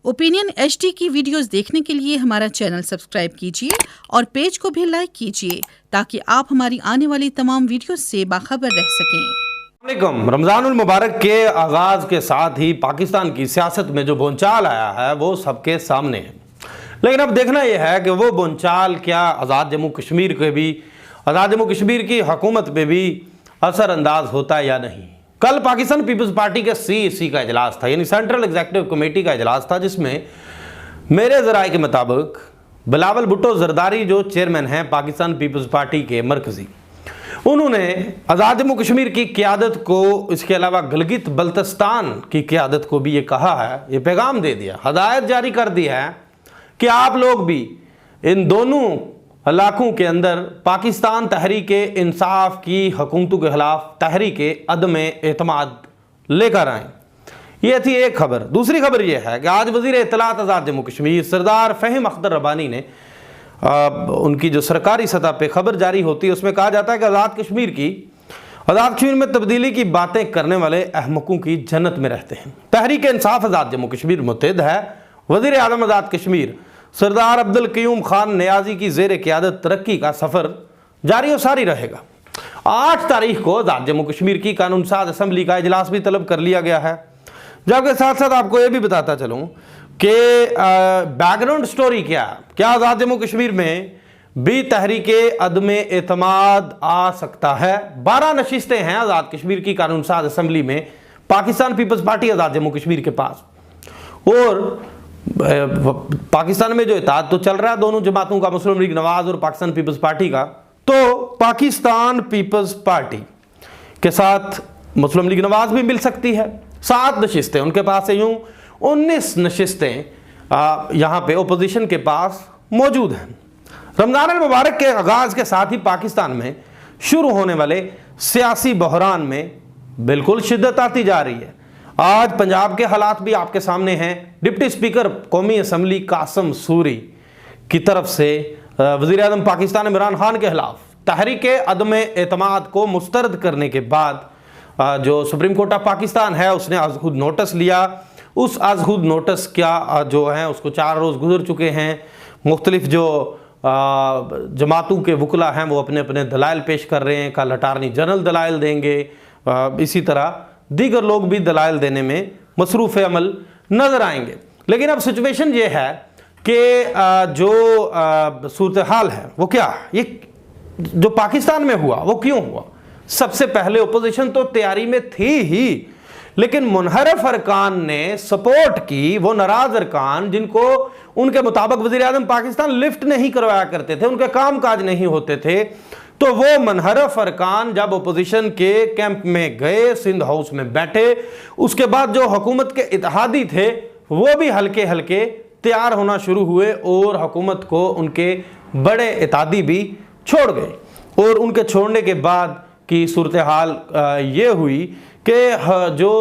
Opinion HD की videos देखने के लिए हमारा चैनल सब्सक्राइब कीजिए और पेज को भी लाइक कीजिए ताकि आप हमारी आने वाली तमाम वीडियोस से बाखबर रह सकें। रमजानुल मुबारक के आगाज के साथ ही पाकिस्तान की सियासत में जो बोलचाल आया है वो सबके सामने है, लेकिन अब देखना यह है कि वो बोलचाल क्या आज़ाद जम्मू कश्मीर के भी, आज़ाद जम्मू कश्मीर की हुकूमत पे भी असरअंदाज होता है या नहीं। कल पाकिस्तान पीपल्स पार्टी के CEC का इजलास था, यानी सेंट्रल एग्जीक्यूटिव कमेटी का इजलास था, जिसमें मेरे ज़राए के मुताबिक बिलावल भुट्टो जरदारी जो चेयरमैन हैं पाकिस्तान पीपल्स पार्टी के मरकजी, उन्होंने आज़ाद जम्मू कश्मीर की क़यादत को, इसके अलावा गिलगित बल्तिस्तान की क़यादत को भी ये कहा है, ये पैगाम दे दिया, हदायत जारी कर दी है कि आप लोग भी इन दोनों इलाकों के अंदर पाकिस्तान तहरीके इंसाफ की हुकूमतों के खिलाफ तहरीके अदम एतमाद लेकर आएँ। ये थी एक खबर। दूसरी खबर यह है कि आज वज़ीर इत्तलात आज़ाद जम्मू कश्मीर सरदार फ़हीम अख्तर रब्बानी ने उनकी जो सरकारी सतह पे खबर जारी होती है उसमें कहा जाता है कि आज़ाद कश्मीर में तब्दीली की बातें करने वाले अहमकों की जन्नत में रहते हैं। तहरीक इंसाफ आज़ाद जम्मू कश्मीर मुत्तहिद है। वज़ीर आज़म आज़ाद कश्मीर सरदार अब्दुल क़य्यूम खान नियाज़ी की ज़ेर क़यादत तरक्की का सफ़र जारी और सारी रहेगा। 8 तारीख को आज़ाद जम्मू कश्मीर की कानून साज असम्बली का इजलास भी तलब कर लिया गया है। जबकि साथ साथ आपको यह भी बताता चलूँ कि बैकग्राउंड स्टोरी क्या आज़ाद जम्मू कश्मीर में भी तहरीके अदम एतमाद आ सकता है। 12 नशिस्तें हैं आज़ाद कश्मीर की कानून साज असम्बली में पाकिस्तान पीपल्स पार्टी आज़ाद जम्मू कश्मीर के पास, और पाकिस्तान में जो इत्तेहाद तो चल रहा है दोनों जमातों का, मुस्लिम लीग नवाज और पाकिस्तान पीपल्स पार्टी का, तो पाकिस्तान पीपल्स पार्टी के साथ मुस्लिम लीग नवाज भी मिल सकती है। 7 नशिस्तें उनके पास है, यूं 19 नशिस्तें यहाँ पे ओपोजिशन के पास मौजूद हैं। रमजान मुबारक के आगाज के साथ ही पाकिस्तान में शुरू होने वाले सियासी बहरान में बिल्कुल शिद्दत आती जा रही है। आज पंजाब के हालात भी आपके सामने हैं। डिप्टी स्पीकर कौमी असम्बली कासिम सूरी की तरफ से वज़ीर आज़म पाकिस्तान इमरान खान के खिलाफ तहरीके अदम एतमाद को मुस्तरद करने के बाद जो सुप्रीम कोर्ट ऑफ पाकिस्तान है उसने आज-खुद नोटिस लिया। उस आज-खुद नोटिस क्या जो है उसको 4 रोज़ गुजर चुके हैं। मुख्तलिफ जो जमातों के वकला हैं वो अपने अपने दलाइल पेश कर रहे हैं। कल अटारनी जनरल दलाइल देंगे, इसी तरह दीगर लोग भी दलाइल देने में मसरूफ़ अमल नज़र आएंगे। लेकिन अब सिचुएशन ये है कि जो सूरत हाल है वो क्या, ये जो पाकिस्तान में हुआ वो क्यों हुआ। सबसे पहले ओपोजिशन तो तैयारी में थी ही, लेकिन मुनहरफ अरकान ने सपोर्ट की, वो नाराज अरकान जिनको उनके मुताबिक वज़ीर आज़म पाकिस्तान लिफ्ट नहीं करवाया करते थे, उनके काम काज नहीं होते थे, तो वो मुनहरफ अरकान जब ओपोजिशन के कैंप में गए, सिंध हाउस में बैठे, उसके बाद जो हुकूमत के इत्तेहादी थे वो भी हल्के हल्के तैयार होना शुरू हुए और हुकूमत को उनके बड़े इत्तेहादी भी छोड़ गए। और उनके छोड़ने के बाद की सूरत हाल ये हुई कि जो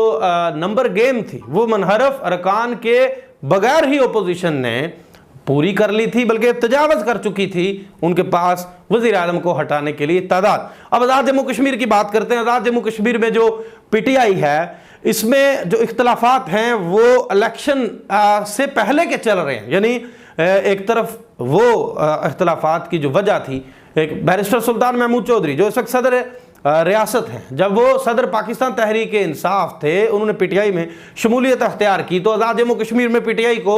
नंबर गेम थी वो मुनहरफ अरकान के बगैर ही ओपोजिशन ने पूरी कर ली थी, बल्कि तजावज़ कर चुकी थी उनके पास वज़ीर आज़म को हटाने के लिए तादाद। अब आज़ाद जम्मू कश्मीर की बात करते हैं। आज़ाद जम्मू कश्मीर में जो PTI है, इसमें जो इख्तलाफात हैं वो इलेक्शन से पहले के चल रहे हैं। यानी एक तरफ वो इख्तलाफात की जो वजह थी, एक बैरिस्टर सुल्तान महमूद चौधरी जो इस वक्त सदर रियासत हैं, जब वो सदर पाकिस्तान तहरीक इंसाफ थे, उन्होंने PTI में शमूलियत अख्तियार की, तो आज़ाद जम्मू कश्मीर में PTI को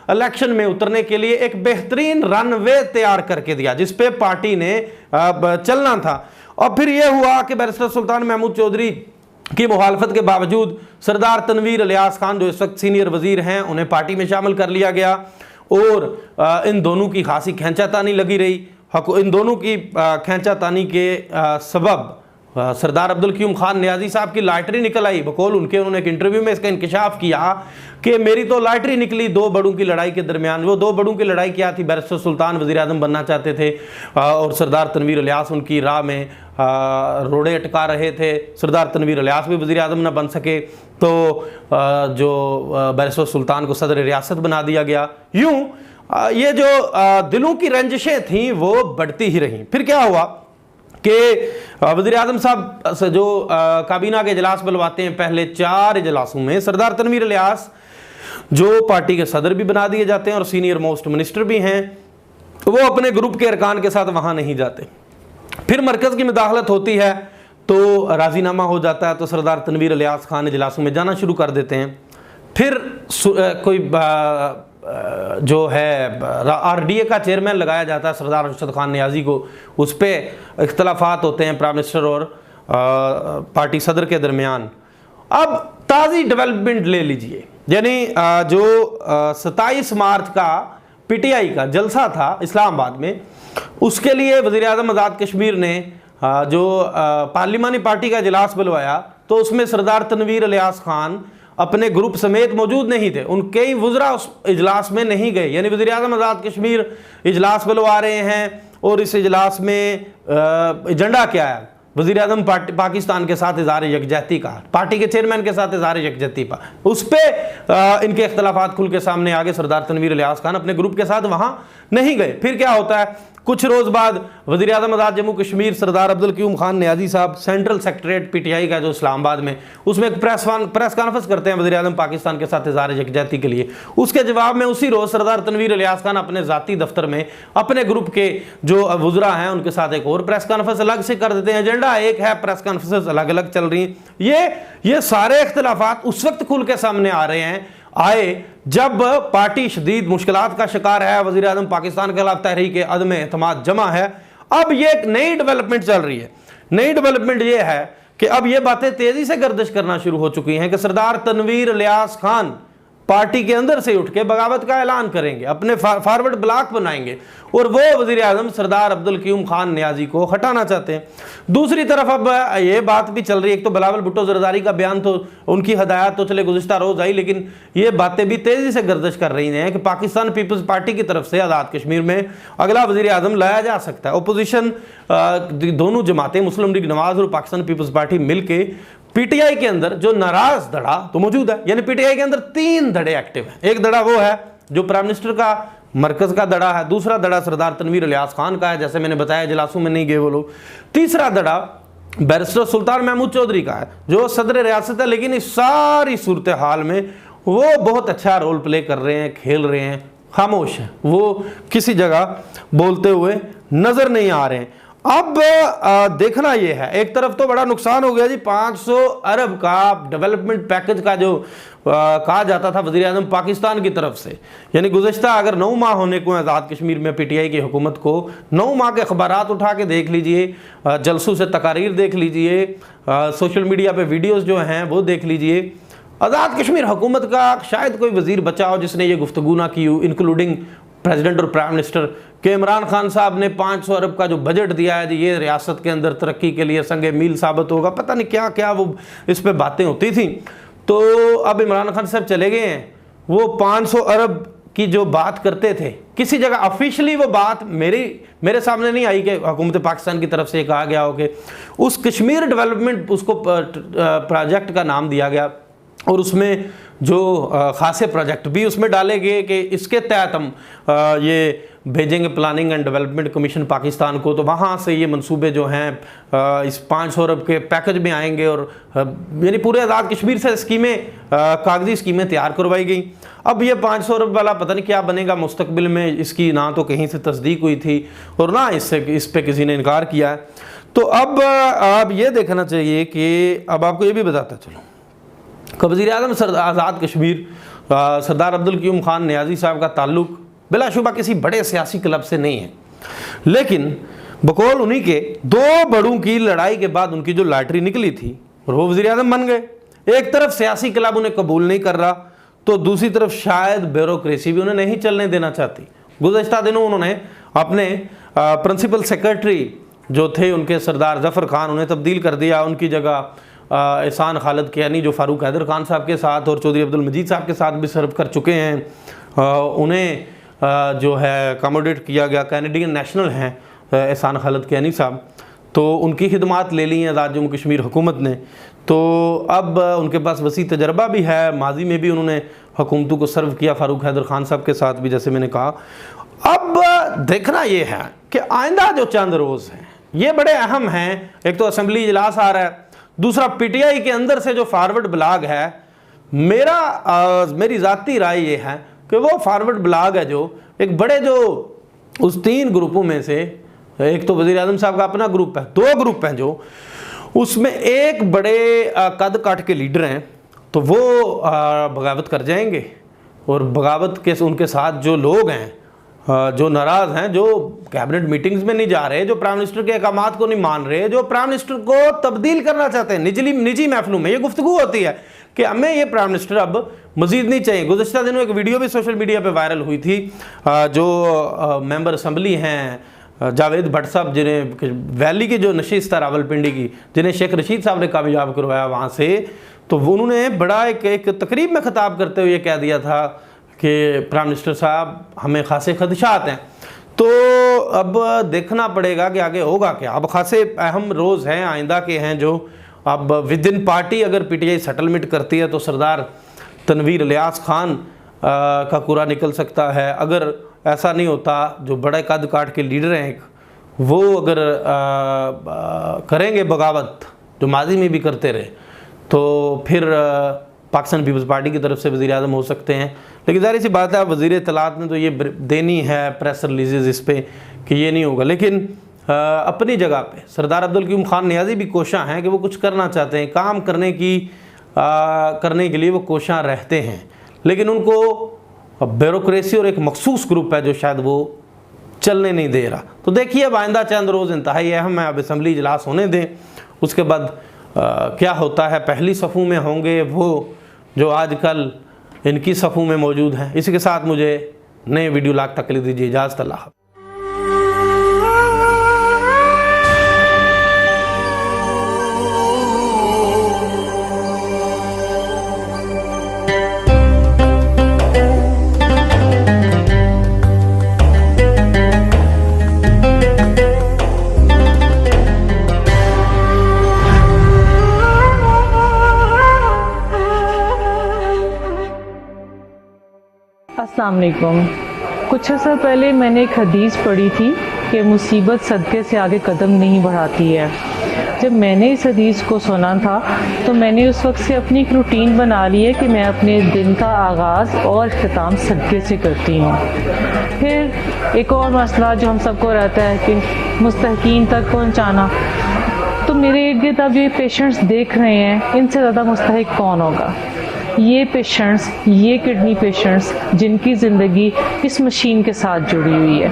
इलेक्शन में उतरने के लिए एक बेहतरीन रनवे तैयार करके दिया जिस पे पार्टी ने चलना था। और फिर यह हुआ कि बैरिस्टर सुल्तान महमूद चौधरी की मुखालफत के बावजूद सरदार तनवीर इलियास खान जो इस वक्त सीनियर वजीर हैं उन्हें पार्टी में शामिल कर लिया गया, और इन दोनों की खासी खींचातानी लगी रही। इन दोनों की खींचातानी के सबब सरदार अब्दुल क़य्यूम खान नियाज़ी साहब की लॉटरी निकल आई। बकौल उनके उन्होंने एक इंटरव्यू में इसका इंकशाफ किया कि मेरी तो लॉटरी निकली 2 बड़ों की लड़ाई के दरमियान। वो 2 बड़ों की लड़ाई क्या थी, बैरिस्टर सुल्तान वज़ीर आज़म बनना चाहते थे और सरदार तनवीर इलियास उनकी राह में रोड़े अटका रहे थे। सरदार तनवीर इलियास भी वज़ीर आज़म न बन सके तो जो बैरिस्टर सुल्तान को सदर रियासत बना दिया गया। यूँ ये जो दिलों की रंजिशें थीं वो बढ़ती ही रहीं। फिर क्या हुआ कि वज़ीर आज़म साहब से जो काबीना के इजलास बुलवाते हैं, पहले 4 इजलासों में सरदार तनवीर इलियास जो पार्टी के सदर भी बना दिए जाते हैं और सीनियर मोस्ट मिनिस्टर भी हैं, वो अपने ग्रुप के अरकान के साथ वहाँ नहीं जाते। फिर मरकज़ की मुदाखलत होती है तो राजीनामा हो जाता है, तो सरदार तनवीर इलियास खान इजलासों में जाना शुरू कर देते हैं। फिर कोई जो है RDA का चेयरमैन लगाया जाता है सरदार अरशद खान नियाजी को, उस पर इख्तलाफात होते हैं प्राइम मिनिस्टर और पार्टी सदर के दरमियान। अब ताज़ी डेवलपमेंट ले लीजिए, यानी जो 27 मार्च का PTI का जलसा था इस्लामाबाद में, उसके लिए वज़ीर आज़म आज़ाद कश्मीर ने जो पार्लिमानी पार्टी का इजलास बुलवाया, तो उसमें सरदार तनवीर इलियास खान अपने ग्रुप समेत मौजूद नहीं थे। उनके ही वुज़रा उस इजलास में नहीं गए। यानी वज़ीर आज़म आज़ाद कश्मीर इजलास बुलवा रहे हैं और इस इजलास में एजेंडा क्या है, वज़ीर आज़म पाकिस्तान के साथ इज़हार यकजहती का, पार्टी के चेयरमैन के साथ इज़हार यकजहती का, उस पर इनके इख्तलाफात खुल के सामने आ गए। सरदार तनवीर इलियास खान अपने ग्रुप के साथ वहाँ नहीं गए। फिर क्या होता है, कुछ रोज़ बाद वज़ीर आज़म आज़ाद जम्मू कश्मीर सरदार अब्दुल क़यूम खान नियाज़ी साहब सेंट्रल सेक्रेटरीट PTI का जो इस्लामाबाद में, उसमें एक प्रेस कॉन्फ्रेंस करते हैं वज़ीर आज़म पाकिस्तान के साथ इज़हार यकजहती के लिए। उसके जवाब में उसी रोज़ सरदार तनवीर इलियास खान अपने ज़ाती दफ्तर में अपने ग्रुप के जो वुज़रा हैं उनके साथ एक और प्रेस कॉन्फ्रेंस अलग से कर देते हैं। एजेंडा एक है, प्रेस कॉन्फ्रेंस अलग अलग चल रही हैं। ये सारे इख्तलाफात उस वक्त खुल के सामने आ रहे हैं जब पार्टी शदीद मुश्किलात का शिकार है, वज़ीर आज़म पाकिस्तान के खिलाफ तहरीक अदम एतमाद जमा है। अब ये एक नई डेवलपमेंट चल रही है। नई डेवलपमेंट ये है कि अब ये बातें तेजी से गर्दिश करना शुरू हो चुकी हैं कि सरदार तनवीर इलियास खान पार्टी के अंदर से उठ के बगावत का ऐलान करेंगे, अपने फॉरवर्ड ब्लॉक बनाएंगे और वो वज़ीर आज़म सरदार अब्दुल क़यूम खान नियाज़ी को हटाना चाहते हैं। दूसरी तरफ अब ये बात भी चल रही है, एक तो बिलावल भुट्टो ज़रदारी का बयान, तो उनकी हदायत तो चले गुज़िश्ता रोज़ आई, लेकिन ये बातें भी तेज़ी से गर्दिश कर रही हैं कि पाकिस्तान पीपल्स पार्टी की तरफ से आज़ाद कश्मीर में अगला वज़ीर आज़म लाया जा सकता है। अपोजिशन दोनों जमातें, मुस्लिम लीग नवाज़ और पाकिस्तान पीपल्स पार्टी मिल के PTI के अंदर जो नाराज धड़ा तो मौजूद है। यानी PTI के अंदर 3 धड़े एक्टिव हैं। एक धड़ा वो है जो प्राइम मिनिस्टर का मरकज़ का धड़ा है, दूसरा धड़ा सरदार तनवीर इलियास खान का है, जैसे मैंने बताया इजलासों में नहीं गए वो लोग, तीसरा धड़ा बैरिस्टर सुल्तान महमूद चौधरी का है जो सदर रियासत है, लेकिन इस सारी सूरत हाल में वो बहुत अच्छा रोल प्ले कर रहे हैं, खेल रहे हैं, खामोश हैं, वो किसी जगह बोलते हुए नजर नहीं आ रहे हैं। अब देखना यह है, एक तरफ तो बड़ा नुकसान हो गया जी, 500 अरब का डेवलपमेंट पैकेज का जो कहा जाता था वज़ीर आज़म पाकिस्तान की तरफ से, यानी गुज़श्ता अगर 9 माह होने को आज़ाद कश्मीर में PTI की हुकूमत को, 9 माह के अखबारात उठा के देख लीजिए, जलसों से तकारीर देख लीजिए, सोशल मीडिया पे वीडियोज़ जो हैं वो देख लीजिए, आज़ाद कश्मीर हुकूमत का शायद कोई वज़ीर बचा हो जिसने ये गुफ्तगू ना की हो, इंक्लूडिंग प्रेसिडेंट और प्राइम मिनिस्टर के इमरान खान साहब ने 500 अरब का जो बजट दिया है जी, ये रियासत के अंदर तरक्की के लिए संगे मील साबित होगा, पता नहीं क्या क्या वो इस पे बातें होती थी। तो अब इमरान खान साहब चले गए हैं, वो 500 अरब की जो बात करते थे किसी जगह ऑफिशियली वो बात मेरे सामने नहीं आई कि हुकूमत पाकिस्तान की तरफ से कहा गया हो कि उस कश्मीर डेवलपमेंट उसको प्रोजेक्ट का नाम दिया गया और उसमें जो खासे प्रोजेक्ट भी उसमें डाले गए कि इसके तहत हम ये भेजेंगे planning and development commission Pakistan को, तो वहाँ से ये मंसूबे जो हैं इस 500 अरब के पैकेज में आएंगे और यानी पूरे आज़ाद कश्मीर से स्कीमें, कागजी स्कीमें तैयार करवाई गई। अब ये 500 अरब वाला पता नहीं क्या बनेगा मुस्तकबिल में, इसकी ना तो कहीं से तस्दीक हुई थी और ना इस पे किसी ने इनकार किया है। तो अब आप ये देखना चाहिए कि अब आपको ये भी बताता चलो कि वज़ीर आज़म आज़ाद कश्मीर सरदार अब्दुल क़यूम खान नियाज़ी साहब का ताल्लुक़ बिलाशुबा किसी बड़े सियासी क्लब से नहीं है, लेकिन बकौल उन्हीं के 2 बड़ों की लड़ाई के बाद उनकी जो लॉटरी निकली थी और वो वज़ीर आज़म बन गए। एक तरफ सियासी क्लब उन्हें कबूल नहीं कर रहा, तो दूसरी तरफ शायद ब्यूरोक्रेसी भी उन्हें नहीं चलने देना चाहती। गुज़श्ता दिनों उन्होंने अपने प्रिंसिपल सेक्रेटरी जो थे उनके सरदार ज़फ़र खान, उन्हें तब्दील कर दिया, उनकी जगह एहसान खालिद कियानी जो फ़ारूक हैदर खान साहब के साथ और चौधरी अब्दुल मजीद साहब के साथ भी सर्व कर चुके हैं। उन्हें जो है अकोमोडेट किया गया, कैनेडियन नेशनल हैं एहसान खालिद कियानी साहब, तो उनकी खिदमात ले ली हैं आज़ाद जम्मू कश्मीर हुकूमत ने। तो अब उनके पास वसी तजर्बा भी है, माजी में भी उन्होंने हुकूमतों को सर्व किया फ़ारूक हैदर खान साहब के साथ भी, जैसे मैंने कहा। अब देखना ये है कि आइंदा जो चंद रोज़ हैं ये बड़े अहम हैं। एक तो असम्बली इजलास आ रहा है, दूसरा PTI के अंदर से जो फॉरवर्ड ब्लॉग है मेरी ज़ाती राय ये है कि वो फॉरवर्ड ब्लॉग है जो एक बड़े जो उस 3 ग्रुपों में से, एक तो वज़ीर आज़म साहब का अपना ग्रुप है, 2 ग्रुप हैं जो, उसमें एक बड़े कद काट के लीडर हैं, तो वो बगावत कर जाएंगे। और बगावत के उनके साथ जो लोग हैं जो नाराज़ हैं, जो कैबिनेट मीटिंग्स में नहीं जा रहे, जो प्राइम मिनिस्टर के अहकामात को नहीं मान रहे, जो प्राइम मिनिस्टर को तब्दील करना चाहते हैं, निजी महफिलों में ये गुफ्तगू होती है कि हमें ये प्राइम मिनिस्टर अब मजीद नहीं चाहिए। गुज़श्ता दिनों एक वीडियो भी सोशल मीडिया पे वायरल हुई थी, जो मेंबर असम्बली हैं जावेद भट्ट साहब, जिन्हें वैली की जो नशिस्त है रावलपिंडी की, जिन्हें शेख रशीद साहब ने कामयाब करवाया वहाँ से, तो उन्होंने बड़ा एक तकरीब में खिताब करते हुए कह दिया था कि प्राइम मिनिस्टर साहब हमें खासे खदशात हैं। तो अब देखना पड़ेगा कि आगे होगा क्या। अब खासे अहम रोज़ हैं आइंदा के हैं जो अब विद इन पार्टी अगर पीटीआई सेटलमेंट करती है तो सरदार तनवीर इलियास खान का कुरा निकल सकता है। अगर ऐसा नहीं होता, जो बड़े कद काट के लीडर हैं वो अगर करेंगे बगावत, जो माजी में भी करते रहे, तो फिर पाकिस्तान पीपल्स पार्टी की तरफ से वज़ीर आज़म हो सकते हैं। लेकिन ज़ाहिर सी बात है, वज़ीर इत्तलात ने तो ये देनी है प्रेस रिलीज़ इस पर कि ये नहीं होगा। लेकिन अपनी जगह पे सरदार अब्दुल क़य्यूम खान नियाज़ी भी कोशां हैं कि वो कुछ करना चाहते हैं, काम करने के लिए वो कोशां रहते हैं, लेकिन उनको ब्यूरोक्रेसी और एक मखसूस ग्रुप है जो शायद वो चलने नहीं दे रहा। तो देखिए अब आइंदा चंद रोज़ इंतहाई अहम है, अब असम्बली इजलास होने दें, उसके बाद क्या होता है। पहली सफ़ों में होंगे वो जो आजकल इनकी सफ़ों में मौजूद हैं। इसी के साथ मुझे नए वीडियो लाग तक दीजिए इजाज़त। अल्लाह। अस्सलाम वालेकुम। कुछ अर्सा पहले मैंने एक हदीस पढ़ी थी कि मुसीबत सदक़े से आगे कदम नहीं बढ़ाती है। जब मैंने इस हदीस को सुना था तो मैंने उस वक्त से अपनी एक रूटीन बना ली है कि मैं अपने दिन का आगाज़ और इख्तिताम सदक़े से करती हूँ। फिर एक और मसला जो हम सबको रहता है कि मुस्तहकीन तक पहुँचाना। तो मेरे इर्द गिर्द अब ये पेशेंट्स देख रहे हैं, इनसे ज़्यादा मुस्तहिक कौन होगा। ये पेशेंट्स, ये किडनी पेशेंट्स जिनकी ज़िंदगी इस मशीन के साथ जुड़ी हुई है,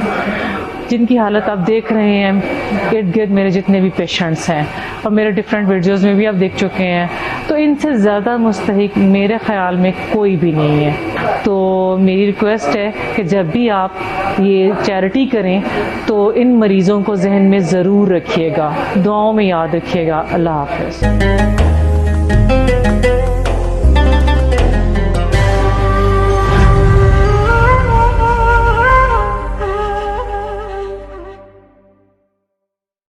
जिनकी हालत आप देख रहे हैं इर्द गिर्द मेरे जितने भी पेशेंट्स हैं, और मेरे डिफरेंट वीडियोज़ में भी आप देख चुके हैं, तो इनसे ज़्यादा मुस्तहिक मेरे ख़्याल में कोई भी नहीं है। तो मेरी रिक्वेस्ट है कि जब भी आप ये चैरिटी करें तो इन मरीज़ों को जहन में ज़रूर रखिएगा, दुआओं में याद रखिएगा। अल्लाह हाफ़िज़।